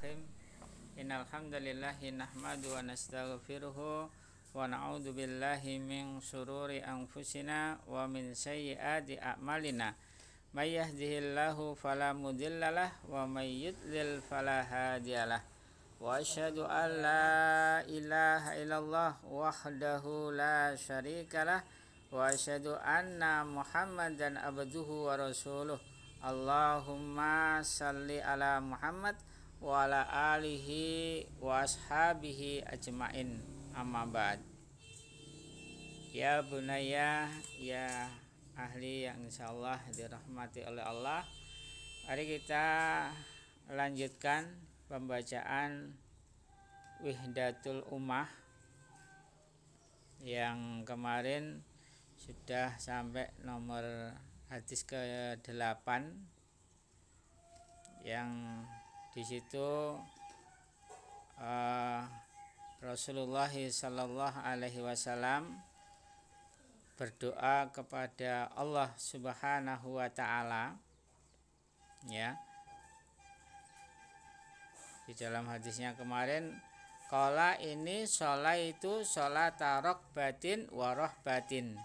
Bismillahirrahmanirrahim. Innal hamdalillahi nahmadu wa nastaghfiruhu wa na'udzu billahi min shururi anfusina wa min sayyiati a'malina. May yahdihillahu fala mudhillalah wa may yudlil fala hadiyalah. Wa asyhadu an la ilaha illallah wahdahu la syarikalah wa asyhadu anna Muhammadan abduhu wa rasuluh. Allahumma salli ala Muhammad wa ala alihi wa ashabihi ajmain, amma ba'd. Ya bunaya, ya ahli yang insyaallah dirahmati oleh Allah, mari kita lanjutkan pembacaan Wihdatul Ummah yang kemarin sudah sampai nomor hadis ke-8, yang di situ Rasulullah sallallahu alaihi wasallam berdoa kepada Allah Subhanahu wa taala, ya. Di dalam hadisnya kemarin, qala ini sholaitu sholata raqbatin wa rahbatin.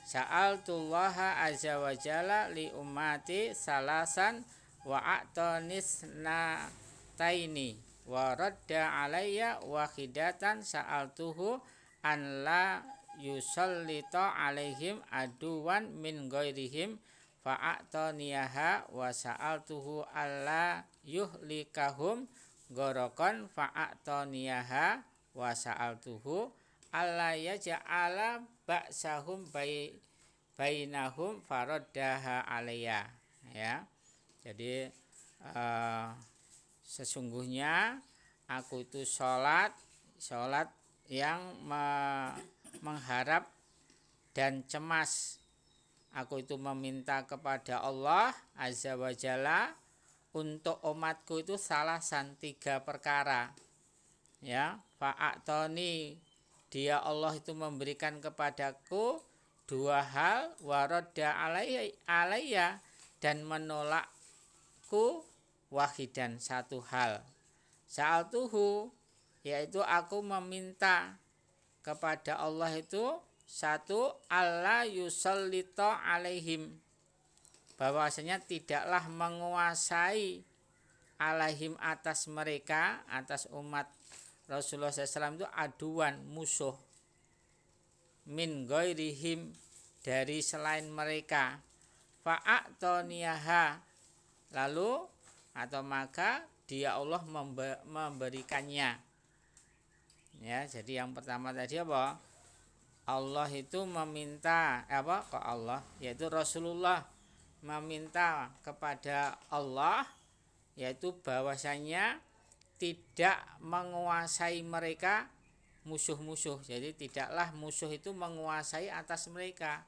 Sa'altullaha azza wa jalla li ummati salasan wa a'tanisna taini wa radda alayya wahidatan sa'altuhu an la yusallita alaihim aduwan min ghairihim fa'ataniyaha wa sa'altuhu alla yuhlikahum gorokan fa'ataniyaha wa sa'altuhu alla yaj'ala ba'sahum bainahum faraddaha alayya, ya. Jadi sesungguhnya aku itu sholat yang mengharap dan cemas. Aku itu meminta kepada Allah azza wa jalla untuk umatku itu salasan, 3 perkara, ya. Fa'atoni, dia Allah itu memberikan kepadaku 2 hal, waradda alayya, dan menolakku wahidan, 1 hal. Sa'altuhu, yaitu aku meminta kepada Allah itu 1, alla yusallita alaihim, bahwasanya tidaklah menguasai alaihim atas mereka, atas umat Rasulullah SAW itu aduan, musuh, min ghairihim, dari selain mereka, fa'atoniyaha, lalu atau maka dia Allah memberikannya, ya. Jadi yang pertama tadi apa? Allah itu meminta Allah, yaitu Rasulullah meminta kepada Allah, yaitu bahwasanya tidak menguasai mereka musuh-musuh. Jadi tidaklah musuh itu menguasai atas mereka.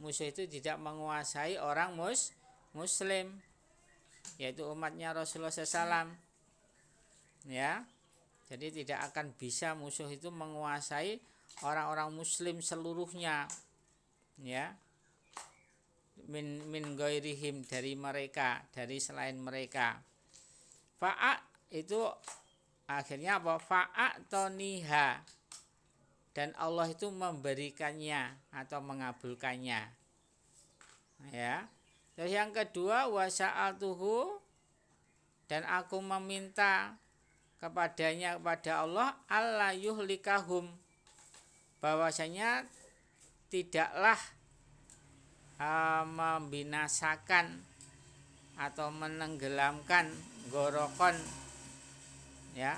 Musuh itu tidak menguasai orang muslim, yaitu umatnya Rasulullah SAW, ya. Jadi tidak akan bisa musuh itu menguasai orang-orang muslim seluruhnya, ya. Min ghairihim, dari mereka, dari selain mereka. Itu akhirnya apa? Fa'atoniha, dan Allah itu memberikannya atau mengabulkannya, ya. Terus yang kedua, wasa'altuhu, dan aku meminta kepada Allah, alla yuhlikahum, bahwasanya tidaklah membinasakan atau menenggelamkan, gorokon, ya,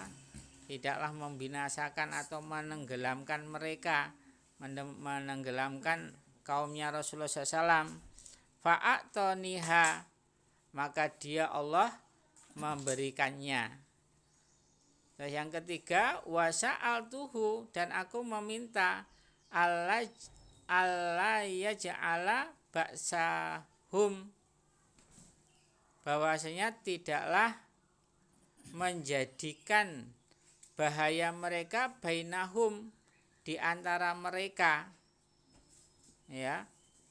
tidaklah membinasakan atau menenggelamkan mereka, menenggelamkan kaumnya Rasulullah SAW. Fa'atoniha, maka dia Allah memberikannya. Terus yang ketiga, wasa'altuhu, dan aku meminta alla yaj'ala ba'sahum, bahwasanya tidaklah menjadikan bahaya mereka bainahum, di antara mereka, ya.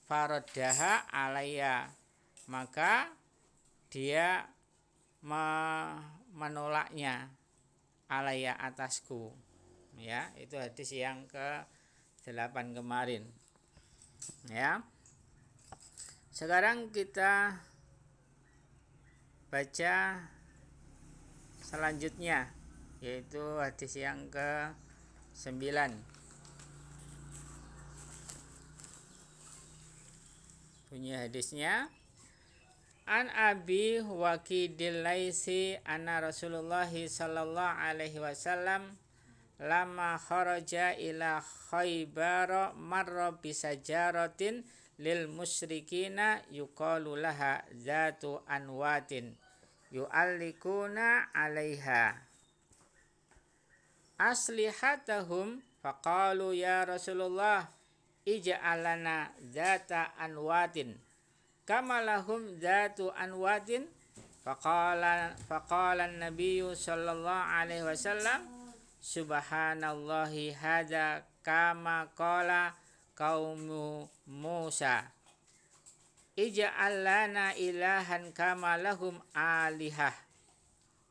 Faraddaha alayya, maka dia menolaknya alaya atasku. Ya, itu hadis yang ke-8 kemarin. Ya. Sekarang kita baca selanjutnya, yaitu hadis yang ke-9. Bunyi hadisnya, An Abi Waqidil Laisi anna Rasulullah sallallahu alaihi wasallam lama kharaja ila Khaybar marra bisajaratin lil musyrikina yuqalu laha zatu anwatin yu'allikuna 'alaiha aslihatahum faqalu ya Rasulullah ij'al lana zata anwatin kama lahum zatu anwatin faqala an-nabiyyu sallallahu alaihi wasallam subhanallahi hadza kama qala qaumu Musa ij'al lana ilahan kama lahum alihah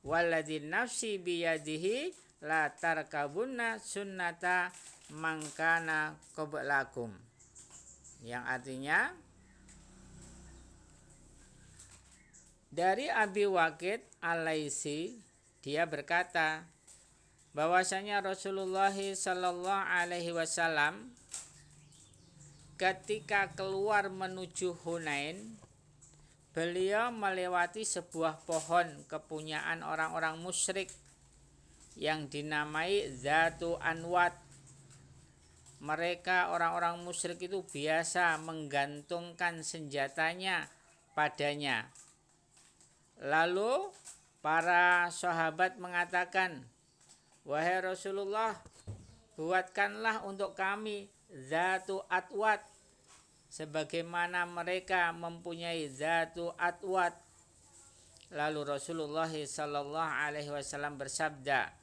walladzi nafsi biyadihi la tarkabunna sunnata man kana qablakum, yang artinya dari Abi Waqid Al-Laisi, dia berkata bahwasanya Rasulullah sallallahu alaihi wasallam ketika keluar menuju Hunain, beliau melewati sebuah pohon kepunyaan orang-orang musyrik yang dinamai Zatu Anwat. Mereka orang-orang musyrik itu biasa menggantungkan senjatanya padanya. Lalu para sahabat mengatakan, wahai Rasulullah, buatkanlah untuk kami Zatu Atwat sebagaimana mereka mempunyai Zatu Atwat. Lalu Rasulullah sallallahu alaihi wasallam bersabda,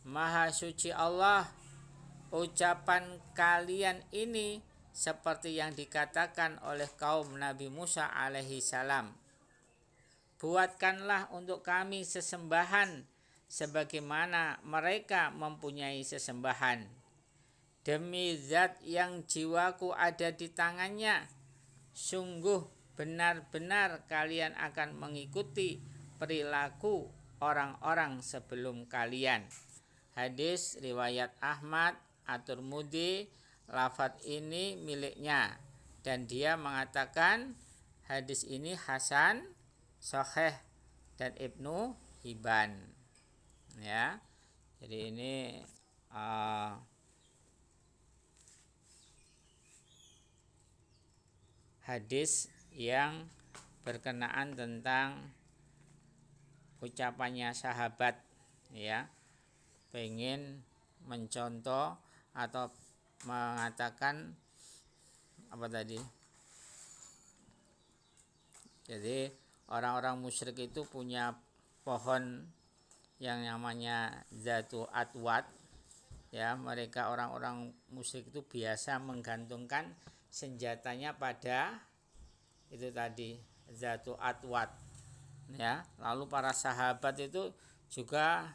Maha suci Allah, ucapan kalian ini seperti yang dikatakan oleh kaum Nabi Musa alaihi salam. Buatkanlah untuk kami sesembahan sebagaimana mereka mempunyai sesembahan. Demi zat yang jiwaku ada di tangannya, sungguh benar-benar kalian akan mengikuti perilaku orang-orang sebelum kalian. Hadis riwayat Ahmad At-Tirmidzi, lafadz ini miliknya, dan dia mengatakan hadis ini hasan, sahih, dan Ibnu Hibban. Ya, jadi ini hadis yang berkenaan tentang ucapannya sahabat, ya, pengen mencontoh atau mengatakan apa tadi? Jadi orang-orang musyrik itu punya pohon yang namanya Zatu Atwat. Ya, mereka orang-orang musyrik itu biasa menggantungkan senjatanya pada itu tadi Zatu Atwat. Ya, lalu para sahabat itu juga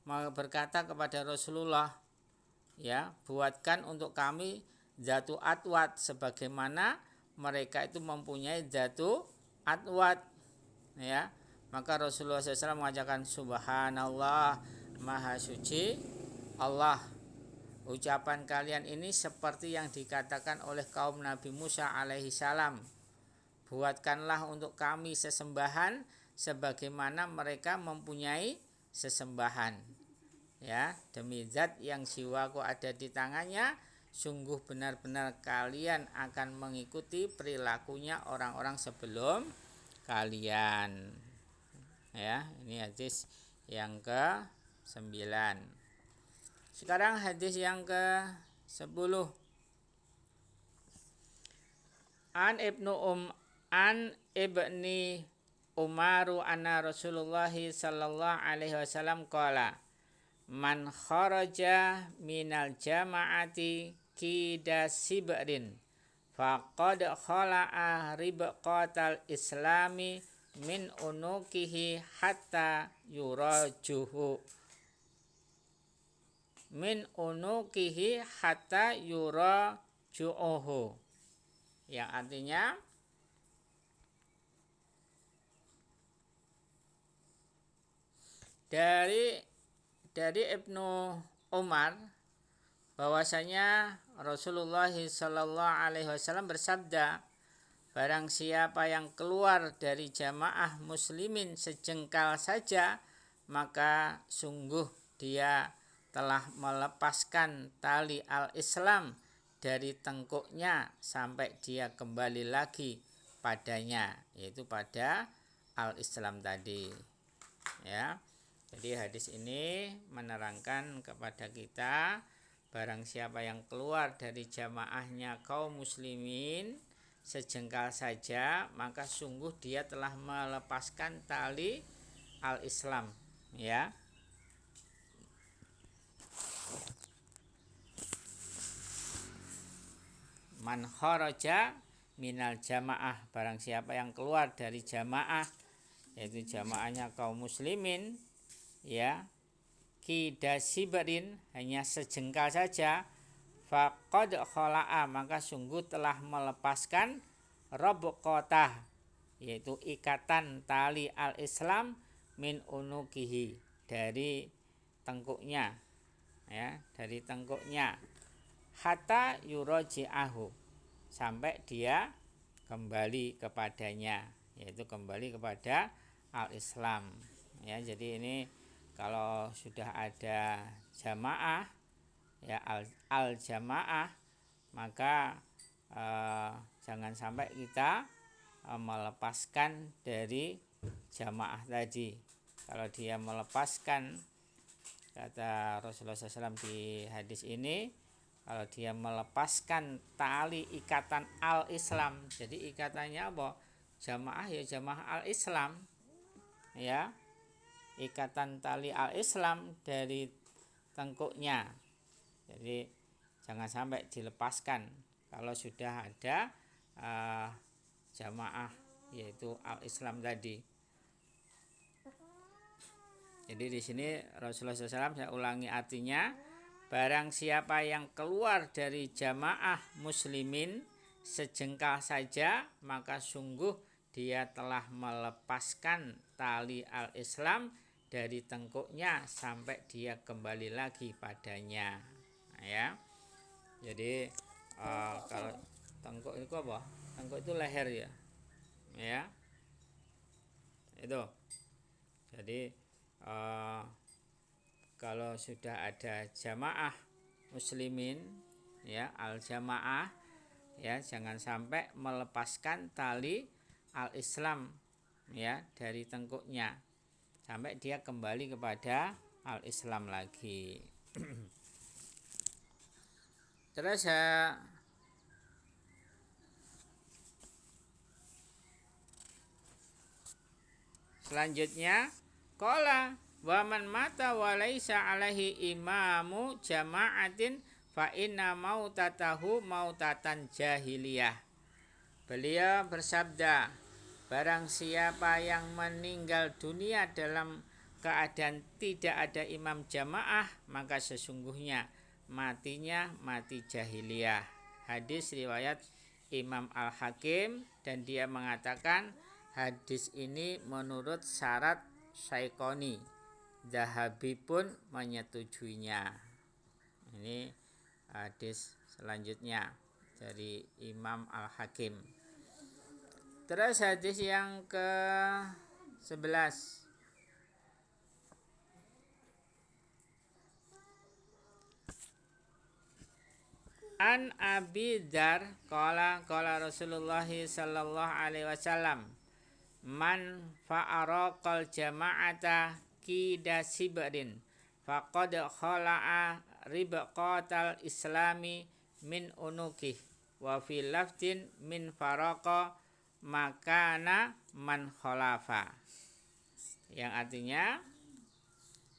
berkata kepada Rasulullah, ya, buatkan untuk kami Zatu Atwat sebagaimana mereka itu mempunyai Zatu Atwat. Ya, maka Rasulullah SAW mengajarkan subhanallah, maha suci Allah, ucapan kalian ini seperti yang dikatakan oleh kaum Nabi Musa alaihi salam. Buatkanlah untuk kami sesembahan sebagaimana mereka mempunyai sesembahan. Ya, demi zat yang jiwaku ada di tangannya, sungguh benar-benar kalian akan mengikuti perilakunya orang-orang sebelum kalian. Ya, ini hadis yang ke-9. Sekarang hadis yang ke-10. An Ibni Umaru anna Rasulullah sallallahu alaihi wasallam qala man kharaja minal jama'ati kida sibrin faqad khala'a ribqatal islami min unukihi hatta yurajuhu. Min unukihi hatta yurajuhu, yang artinya dari Ibnu Umar bahwasanya Rasulullah Shallallahu Alaihi Wasallam bersabda, barang siapa yang keluar dari jamaah muslimin sejengkal saja, maka sungguh dia telah melepaskan tali al-Islam dari tengkuknya sampai dia kembali lagi padanya, yaitu pada al-Islam tadi. Ya. Jadi hadis ini menerangkan kepada kita, barang siapa yang keluar dari jamaahnya kaum muslimin sejengkal saja, maka sungguh dia telah melepaskan tali al-Islam, ya. Man kharaja minal jamaah, barang siapa yang keluar dari jamaah, yaitu jamaahnya kaum muslimin, ya, kida sibarin, hanya sejengkal saja, faqad khala'a, maka sungguh telah melepaskan rabqatah, yaitu ikatan tali al-Islam, min unukihi, dari tengkuknya, ya, dari tengkuknya, hatta yuraji'ahu, sampai dia kembali kepadanya, yaitu kembali kepada al-Islam. Ya, jadi ini kalau sudah ada jamaah, ya, al-jamaah, maka jangan sampai kita melepaskan dari jamaah tadi. Kalau dia melepaskan, kata Rasulullah SAW di hadis ini, kalau dia melepaskan tali ikatan al-Islam, jadi ikatannya apa? Jamaah, ya jamaah al-Islam, ya, ikatan tali al-Islam dari tengkuknya. Jadi jangan sampai dilepaskan kalau sudah ada jamaah, yaitu al-Islam tadi. Jadi di sini Rasulullah SAW, saya ulangi artinya, barang siapa yang keluar dari jamaah muslimin sejengkal saja, maka sungguh dia telah melepaskan tali al-Islam dari tengkuknya sampai dia kembali lagi padanya. Nah, ya. Jadi kalau tengkuk itu apa? Tengkuk itu leher, ya. Ya. Itu. Jadi kalau sudah ada jamaah muslimin, ya, al-jamaah, ya, jangan sampai melepaskan tali al-Islam, ya, dari tengkuknya sampai dia kembali kepada al-Islam lagi. Terus selanjutnya, qala wa man mata wa laisa alaihi imamu jama'atin fa inna mautatahu mautatan jahiliyah. Beliau bersabda, barang siapa yang meninggal dunia dalam keadaan tidak ada imam jamaah, maka sesungguhnya matinya mati jahiliyah. Hadis riwayat Imam Al-Hakim, dan dia mengatakan hadis ini menurut syarat Syaikoni. Zahabi pun menyetujuinya. Ini hadis selanjutnya dari Imam Al-Hakim. Terus hadis yang ke-11. An Abi Dzar qala Rasulullah sallallahu alaihi wasallam, man fa'araqal jama'ata kida sibrin faqad khala'a ribqatal islami min unukih wa fi lafdin min faraqa makana man khalafa, yang artinya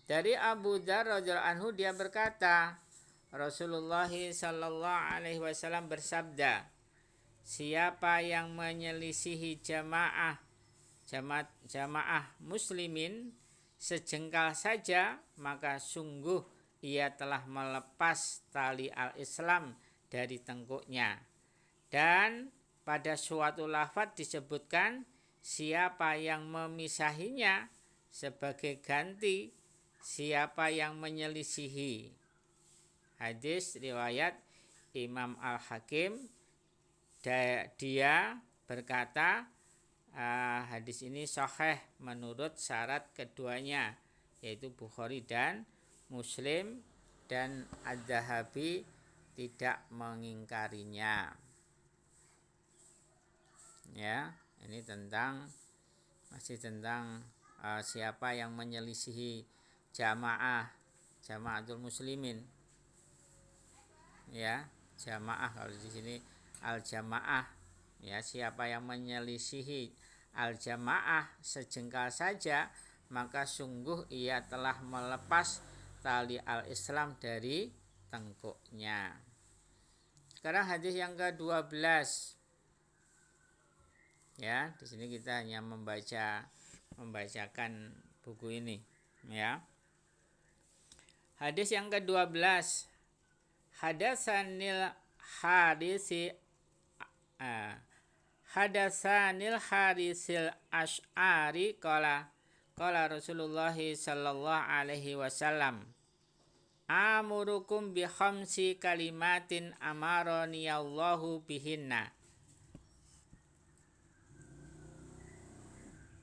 dari Abu Dzar radhiyallahu anhu, dia berkata, Rasulullah sallallahu alaihi wasallam bersabda, siapa yang menyelisihi jamaah jamaah muslimin sejengkal saja, maka sungguh ia telah melepas tali al-Islam dari tengkuknya. Dan pada suatu lafaz disebutkan siapa yang memisahinya sebagai ganti siapa yang menyelisihi. Hadis riwayat Imam Al-Hakim. Dia berkata hadis ini sahih menurut syarat keduanya, yaitu Bukhari dan Muslim, dan Az-Zahabi tidak mengingkarinya. Ya, ini masih tentang siapa yang menyelisihi jamaatul muslimin. Ya, jamaah kalau di sini al-jamaah. Ya, siapa yang menyelisihi al-jamaah sejengkal saja, maka sungguh ia telah melepas tali al-Islam dari tengkuknya. Sekarang hadis yang ke-12. Ya, di sini kita hanya membacakan buku ini, ya. Hadis yang ke-12. Hadatsanil harisil Asy'ari qala Rasulullah sallallahu alaihi wasallam amurukum bi khamsi kalimatin amarani Allahu bihinna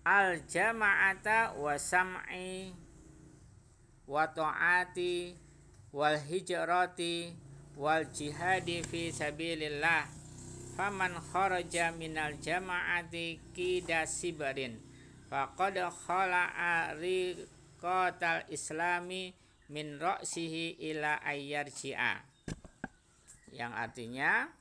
al jama'ata wa sam'i wa ta'ati wal hijrati wal jihadi fi sabilillah faman kharaja minal jama'ati qida sibarin faqad khala'a riqatal islami min ra'sihi ila ayyarji'a, yang artinya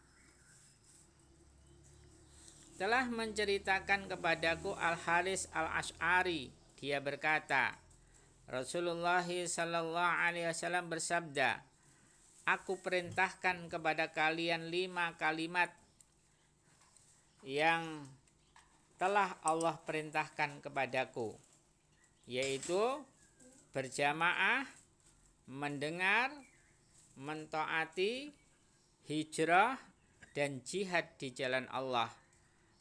telah menceritakan kepadaku Al-Haris Al-Asy'ari, dia berkata, Rasulullah sallallahu alaihi wasallam bersabda, aku perintahkan kepada kalian 5 kalimat yang telah Allah perintahkan kepadaku, yaitu berjamaah, mendengar, mentaati, hijrah, dan jihad di jalan Allah.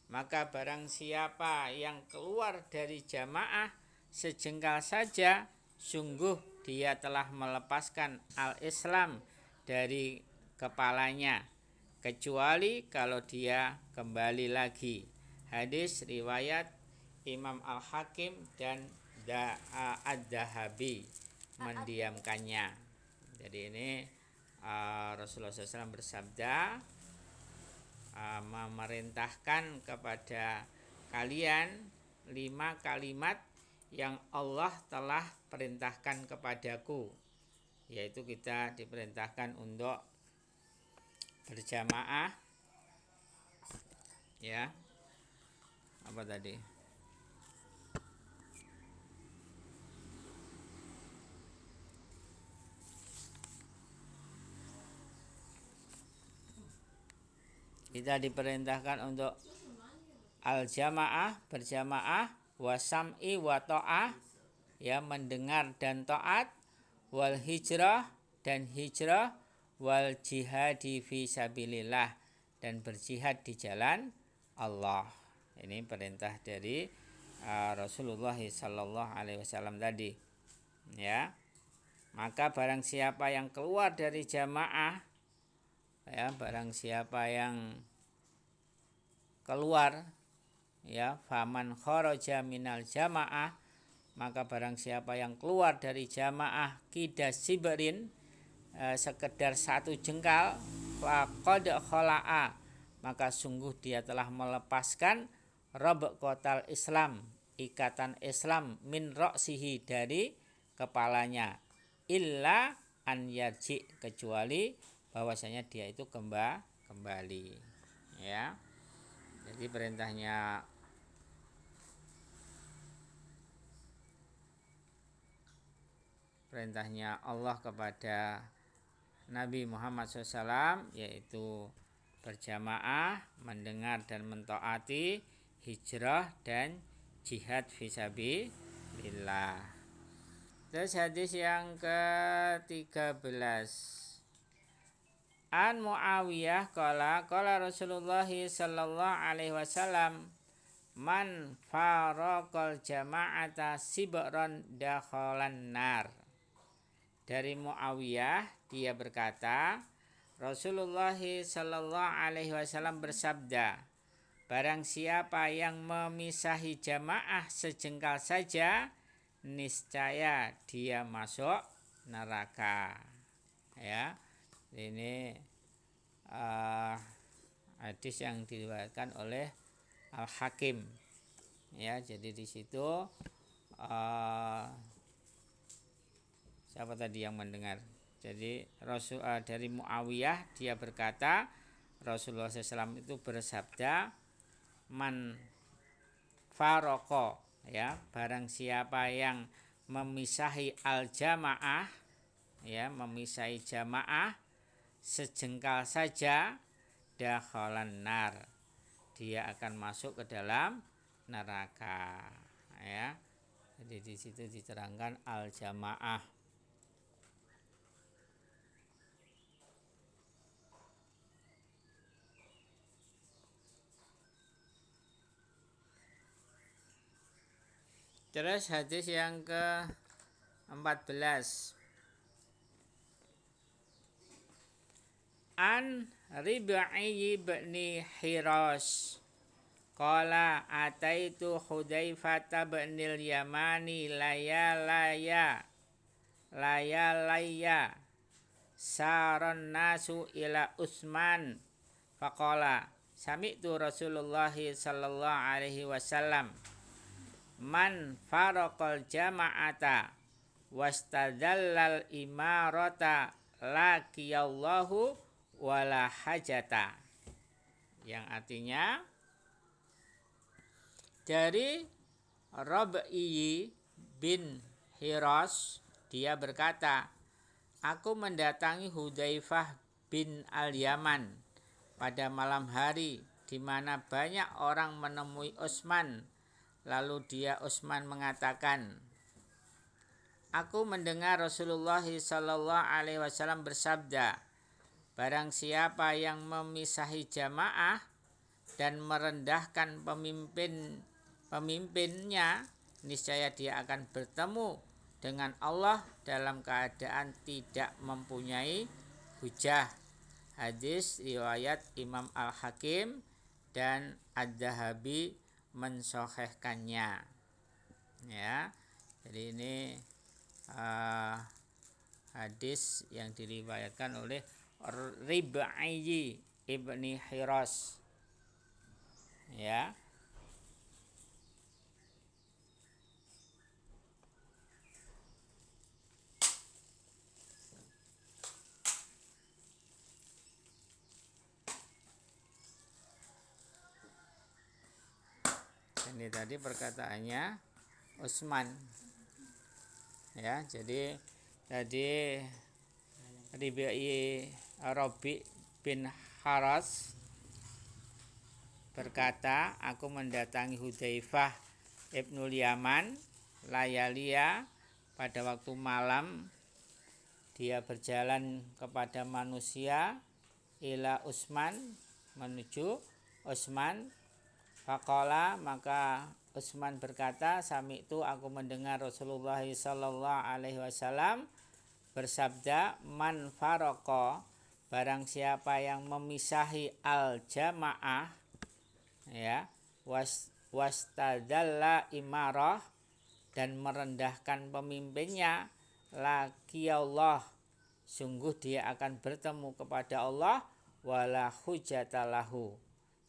Maka barang siapa yang keluar dari jamaah sejengkal saja, sungguh dia telah melepaskan al-Islam dari kepalanya, kecuali kalau dia kembali lagi. Hadis riwayat Imam Al-Hakim dan Az-Zahabi mendiamkannya. Jadi ini Rasulullah SAW bersabda, memerintahkan kepada kalian 5 kalimat yang Allah telah perintahkan kepadaku, yaitu kita diperintahkan untuk berjamaah, ya. Apa tadi? Kita diperintahkan untuk al-jamaah, berjamaah, wasam'i wa ta'ah, ya, mendengar dan taat, wal hijrah, dan hijrah, wal jihadi fi sabilillah, dan berjihad di jalan Allah. Ini perintah dari Rasulullah sallallahu alaihi wasallam tadi, ya. Maka barang siapa yang keluar dari jamaah, ya, barang siapa yang keluar, ya, faman kharaja minal jamaah, maka barang siapa yang keluar dari jamaah qida sibrin, sekedar 1 jengkal, faqad khala'a, maka sungguh dia telah melepaskan rabqatal Islam, ikatan Islam, min ra'sihi, dari kepalanya, illa an yarji, kecuali bahwasanya dia itu kembali, ya. Jadi perintahnya Allah kepada Nabi Muhammad SAW, yaitu berjamaah, mendengar dan mentaati, hijrah, dan jihad fisabilillah. Terus hadis yang ke-13. An Muawiyah qala Rasulullah sallallahu alaihi wasallam man faraqal jama'ata sibran dakhalan nar. Dari Muawiyah dia berkata, Rasulullah sallallahu alaihi wasallam bersabda, barang siapa yang memisahi jamaah sejengkal saja, niscaya dia masuk neraka. Ya, ini hadis yang diriwayatkan oleh Al-Hakim. Ya, jadi di situ siapa tadi yang mendengar? Jadi dari Muawiyah dia berkata, Rasulullah SAW itu bersabda, man faroko, ya, barang siapa yang memisahi al-jamaah, ya, memisahi jamaah sejengkal saja, dakhalan nar, dia akan masuk ke dalam neraka. Ya, jadi di situ diterangkan al-jamaah. Terus hadis yang ke-14. An Rib'i bin Hiras qala ataitu Hudzaifah bin Yamani layalaya saron nasu ila Utsman faqala sami'tu Rasulullah sallallahu alaihi wasallam man faraqal jama'ata wastadallal imarata laqiyallahu wala hajata, yang artinya dari Rabi'i bin Hiras dia berkata, aku mendatangi Hudzaifah bin Al-Yaman pada malam hari di mana banyak orang menemui Utsman. Lalu Utsman mengatakan, aku mendengar Rasulullah sallallahu alaihi wasallam bersabda, barang siapa yang memisahi jamaah dan merendahkan pemimpinnya, niscaya dia akan bertemu dengan Allah dalam keadaan tidak mempunyai hujah. Hadis riwayat Imam Al-Hakim dan Ad-Dahabi mensahihkannya. Ya, jadi ini hadis yang diriwayatkan oleh Rib'i ibni Hiras. Ya. Ini tadi perkataannya Utsman. Ya, jadi tadi Rabi bin Haras berkata, aku mendatangi Hudzaifah ibnul Yaman layalia pada waktu malam, dia berjalan kepada manusia ila Utsman, menuju Utsman. Faqala, maka Utsman berkata, sami'tu, aku mendengar Rasulullah sallallahu alaihi wasallam bersabda, man faraqo, barang siapa yang memisahi al jamaah, ya, wastadalla imarah, dan merendahkan pemimpinnya, laqiyallah, sungguh dia akan bertemu kepada Allah, wala hujjatalahu,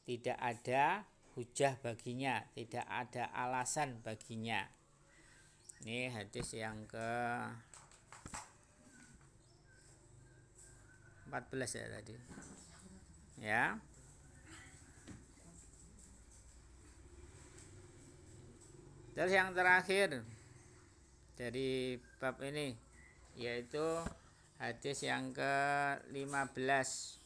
tidak ada hujah baginya, tidak ada alasan baginya. Ini hadis yang ke-14 ya tadi. Ya. Terus yang terakhir dari bab ini yaitu hadis yang ke-15.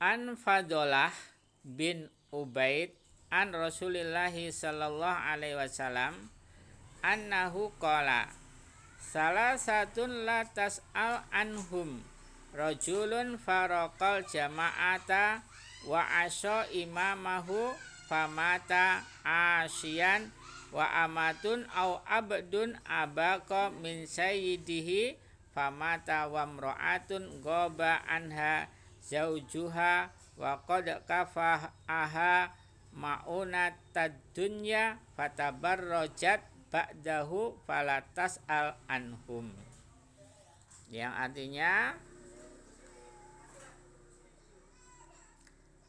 An Fadlah bin Ubaid an Rasulillah sallallahu alaihi wasallam annahu qala salah satun la tas'al anhum rajulun faraqal jama'ata wa asya imamahu famata asyan wa amatun au abdun abaqa min sayyidihi famata wa mra'atun ghaba anha zaujuha wa qad kafaha ma'unat dunya fatabarrajat ba'dahu falatas al anhum, yang artinya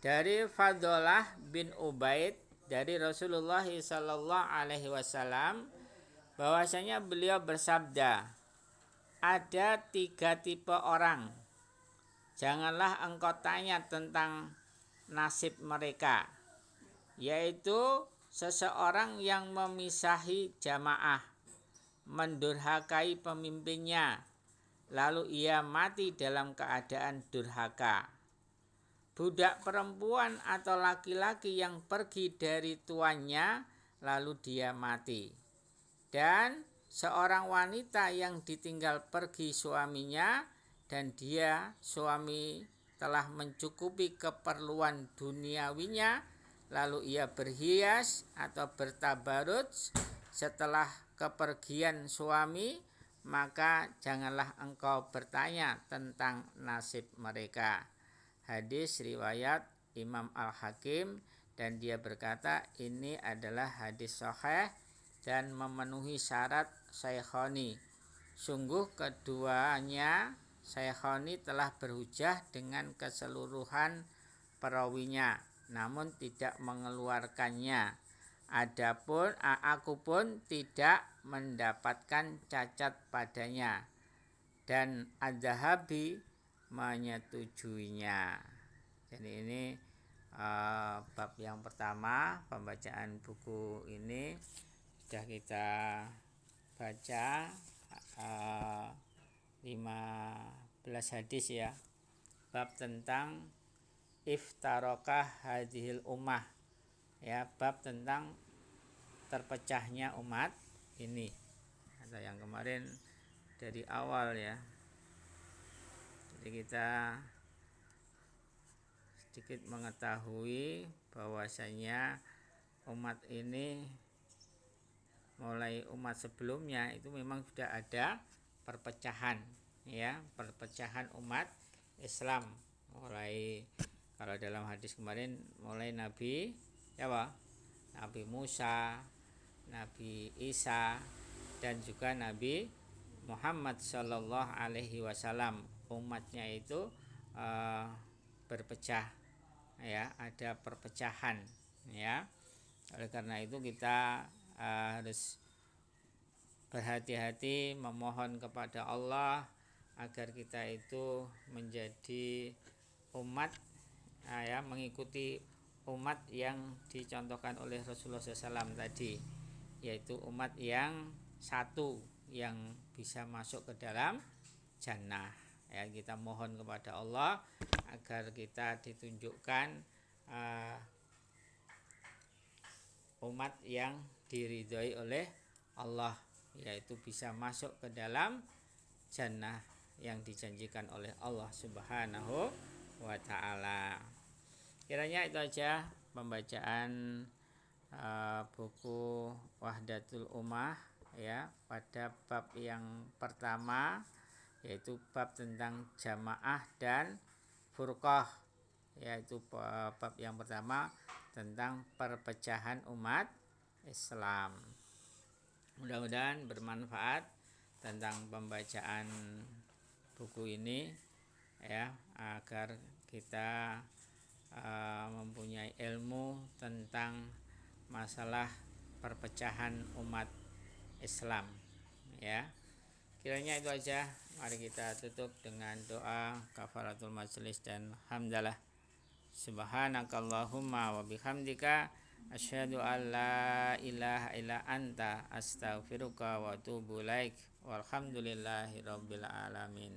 dari Fadlah bin Ubaid dari Rasulullah sallallahu alaihi wasallam bahwasanya beliau bersabda, ada 3 tipe orang, janganlah engkau tanya tentang nasib mereka, yaitu seseorang yang memisahi jamaah, mendurhakai pemimpinnya, lalu ia mati dalam keadaan durhaka. Budak perempuan atau laki-laki yang pergi dari tuannya, lalu dia mati. Dan seorang wanita yang ditinggal pergi suaminya, dan dia suami telah mencukupi keperluan duniawinya, lalu ia berhias atau bertabaruj setelah kepergian suami, maka janganlah engkau bertanya tentang nasib mereka. Hadis riwayat Imam Al-Hakim, dan dia berkata ini adalah hadis sahih dan memenuhi syarat Shaykhani. Sungguh keduanya Shaykhani telah berhujjah dengan keseluruhan perawinya, namun tidak mengeluarkannya. Adapun aku pun tidak mendapatkan cacat padanya, dan Az-Zahabi menyetujuinya. Jadi ini bab yang pertama, pembacaan buku ini sudah kita baca 15 hadis ya. Bab tentang iftarokah hadhil ummah, ya, bab tentang terpecahnya umat ini. Ada yang kemarin dari awal ya. Jadi kita sedikit mengetahui bahwasanya umat ini, mulai umat sebelumnya itu memang sudah ada perpecahan ya, perpecahan umat Islam. Mulai, kalau dalam hadis kemarin, mulai Nabi Nabi Musa, Nabi Isa, dan juga Nabi Muhammad Shallallahu Alaihi Wasallam. Umatnya itu berpecah ya, ada perpecahan ya. Oleh karena itu kita harus berhati-hati memohon kepada Allah agar kita itu menjadi umat ya, mengikuti umat yang dicontohkan oleh Rasulullah SAW tadi, yaitu umat yang satu yang bisa masuk ke dalam jannah ya. Kita mohon kepada Allah agar kita ditunjukkan umat yang diridhoi oleh Allah, yaitu bisa masuk ke dalam jannah yang dijanjikan oleh Allah Subhanahu wa ta'ala. Kiranya itu aja pembacaan buku Wahdatul Ummah ya, pada bab yang pertama, yaitu bab tentang jamaah dan furqah, yaitu bab yang pertama tentang perpecahan umat Islam. Mudah-mudahan bermanfaat tentang pembacaan buku ini ya, agar kita mempunyai ilmu tentang masalah perpecahan umat Islam ya. Kiranya itu aja. Mari kita tutup dengan doa kafaratul majelis dan hamdalah. Subhanakallahumma wa bihamdika asyhadu an la ilaha illa anta astaghfiruka wa atubu ilaik. Walhamdulillahi rabbil alamin.